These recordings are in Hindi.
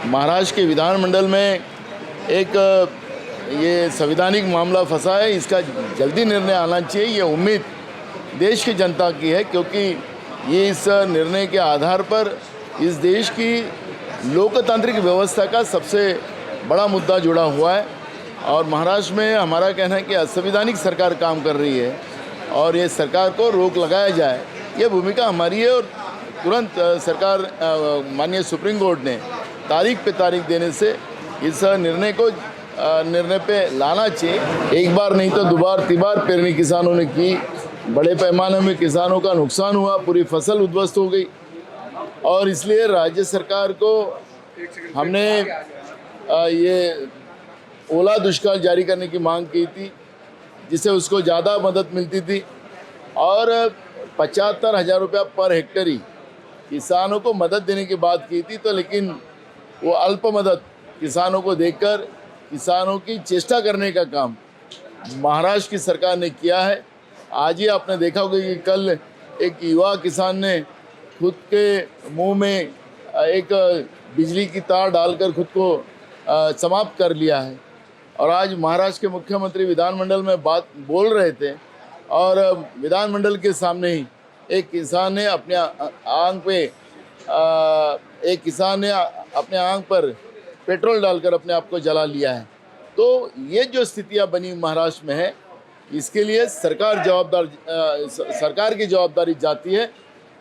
महाराष्ट्र के विधानमंडल में एक ये संवैधानिक मामला फंसा है, इसका जल्दी निर्णय आना चाहिए। ये उम्मीद देश की जनता की है, क्योंकि ये इस निर्णय के आधार पर इस देश की लोकतांत्रिक व्यवस्था का सबसे बड़ा मुद्दा जुड़ा हुआ है। और महाराष्ट्र में हमारा कहना है कि असंवैधानिक सरकार काम कर रही है और ये सरकार को रोक लगाया जाए, ये भूमिका हमारी है। और तुरंत सरकार माननीय सुप्रीम कोर्ट ने तारीख पे तारीख देने से इस निर्णय पे लाना चाहिए। एक बार नहीं तो दोबार तिबार पेरनी किसानों ने की, बड़े पैमाने में किसानों का नुकसान हुआ, पूरी फसल उद्ध्वस्त हो गई। और इसलिए राज्य सरकार को हमने ये ओला दुष्काल जारी करने की मांग की थी, जिससे उसको ज़्यादा मदद मिलती थी। और 75,000 रुपया पर हेक्टेयर किसानों को मदद देने की बात की थी, तो लेकिन वो अल्प मदद किसानों को देकर किसानों की चेष्टा करने का काम महाराष्ट्र की सरकार ने किया है। आज ही आपने देखा होगा कि कल एक युवा किसान ने खुद के मुंह में एक बिजली की तार डालकर खुद को समाप्त कर लिया है। और आज महाराष्ट्र के मुख्यमंत्री विधानमंडल में बात बोल रहे थे और विधानमंडल के सामने ही एक किसान ने अपने आंख पर पेट्रोल डालकर अपने आप को जला लिया है। तो ये जो स्थितियां बनी महाराष्ट्र में है, इसके लिए सरकार की जवाबदारी जाती है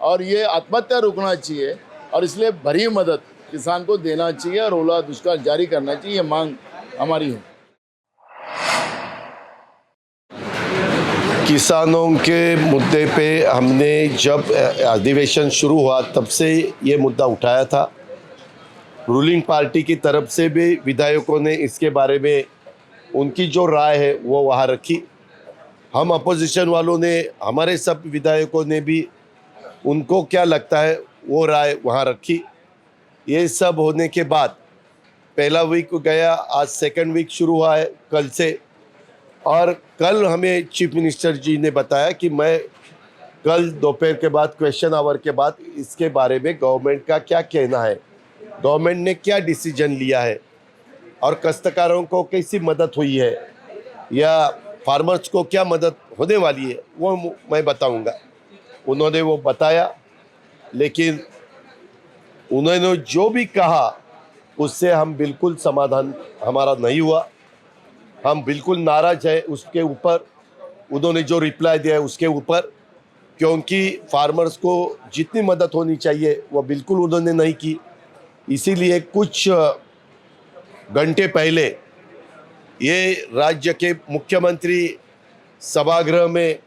और ये आत्महत्या रुकना चाहिए और इसलिए भरी मदद किसान को देना चाहिए और ओला दुष्काल जारी करना चाहिए, ये मांग हमारी है। किसानों के मुद्दे पे हमने जब अधिवेशन शुरू हुआ तब से ये मुद्दा उठाया था। रूलिंग पार्टी की तरफ से भी विधायकों ने इसके बारे में उनकी जो राय है वो वहाँ रखी। हम अपोजिशन वालों ने, हमारे सब विधायकों ने भी उनको क्या लगता है वो राय वहाँ रखी। ये सब होने के बाद पहला वीक गया, आज सेकंड वीक शुरू हुआ है कल से। और कल हमें चीफ मिनिस्टर जी ने बताया कि मैं कल दोपहर के बाद क्वेश्चन आवर के बाद इसके बारे में गवर्नमेंट का क्या कहना है, गवर्नमेंट ने क्या डिसीजन लिया है और काश्तकारों को कैसी मदद हुई है या फार्मर्स को क्या मदद होने वाली है वो मैं बताऊंगा। उन्होंने वो बताया, लेकिन उन्होंने जो भी कहा उससे हम बिल्कुल समाधान हमारा नहीं हुआ। हम बिल्कुल नाराज है उसके ऊपर, उन्होंने जो रिप्लाई दिया है उसके ऊपर, क्योंकि फार्मर्स को जितनी मदद होनी चाहिए वो बिल्कुल उन्होंने नहीं की। इसीलिए कुछ घंटे पहले ये राज्य के मुख्यमंत्री सभागृह में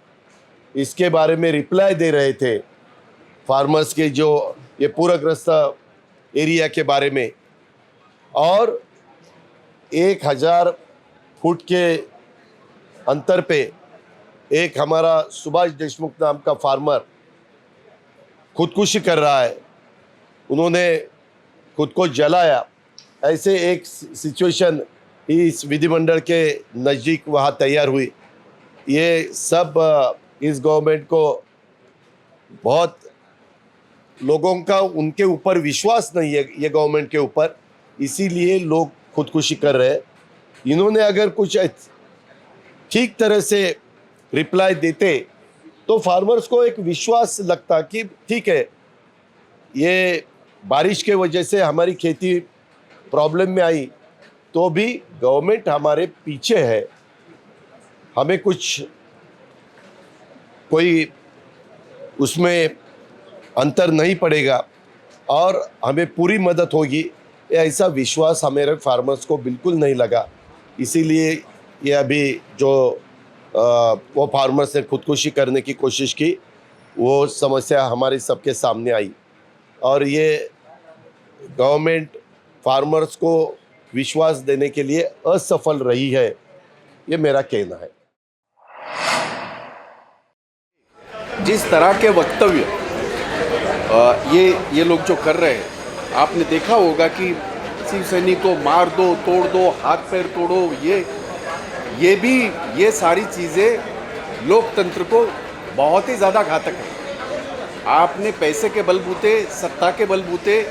इसके बारे में रिप्लाई दे रहे थे फार्मर्स के जो ये पूरग्रस्त एरिया के बारे में। और 1000 फुट के अंतर पे एक हमारा सुभाष देशमुख नाम का फार्मर खुदकुशी कर रहा है, उन्होंने खुद को जलाया। ऐसे एक सिचुएशन इस विधिमंडल के नज़दीक वहाँ तैयार हुई। ये सब इस गवर्नमेंट को बहुत लोगों का उनके ऊपर विश्वास नहीं है, ये गवर्नमेंट के ऊपर, इसीलिए लोग खुदकुशी कर रहे हैं। इन्होंने अगर कुछ ठीक तरह से रिप्लाई देते तो फार्मर्स को एक विश्वास लगता कि ठीक है, ये बारिश के वजह से हमारी खेती प्रॉब्लम में आई तो भी गवर्नमेंट हमारे पीछे है, हमें कुछ कोई उसमें अंतर नहीं पड़ेगा और हमें पूरी मदद होगी, ऐसा विश्वास हमारे फार्मर्स को बिल्कुल नहीं लगा। इसीलिए ये अभी जो वो फार्मर्स ने खुदकुशी करने की कोशिश की, वो समस्या हमारे सबके सामने आई और ये गवर्नमेंट फार्मर्स को विश्वास देने के लिए असफल रही है, ये मेरा कहना है। जिस तरह के वक्तव्य ये लोग जो कर रहे हैं, आपने देखा होगा कि शिवसैनिक को मार दो, तोड़ दो, हाथ पैर तोड़ो, ये सारी चीज़ें लोकतंत्र को बहुत ही ज़्यादा घातक है। आपने पैसे के बलबूते, सत्ता के बलबूते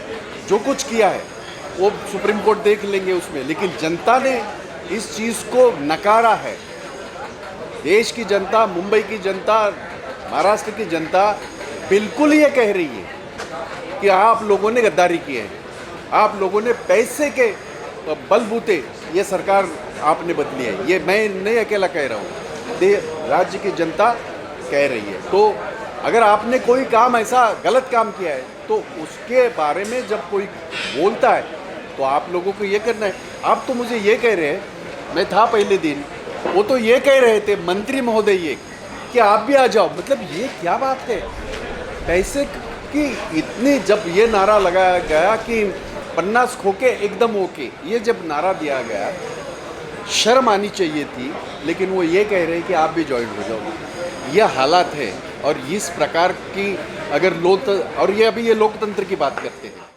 जो कुछ किया है वो सुप्रीम कोर्ट देख लेंगे उसमें, लेकिन जनता ने इस चीज़ को नकारा है। देश की जनता, मुंबई की जनता, महाराष्ट्र की जनता बिल्कुल ये कह रही है कि आप लोगों ने गद्दारी की है, आप लोगों ने पैसे के बलबूते ये सरकार आपने बदली है। ये मैं नहीं अकेला कह रहा हूँ, राज्य की जनता कह रही है। तो अगर आपने कोई काम ऐसा गलत काम किया है तो उसके बारे में जब कोई बोलता है तो आप लोगों को ये करना है। आप तो मुझे ये कह रहे हैं, मैं था पहले दिन, वो तो ये कह रहे थे मंत्री महोदय ये कि आप भी आ जाओ। मतलब ये क्या बात है? पैसे की इतनी, जब ये नारा लगाया गया कि 50 खोके एकदम ओके, ये जब नारा दिया गया शर्म आनी चाहिए थी, लेकिन वो ये कह रहे हैं कि आप भी ज्वाइन हो जाओ। यह हालात है। और इस प्रकार की अगर और ये अभी ये लोकतंत्र की बात करते हैं।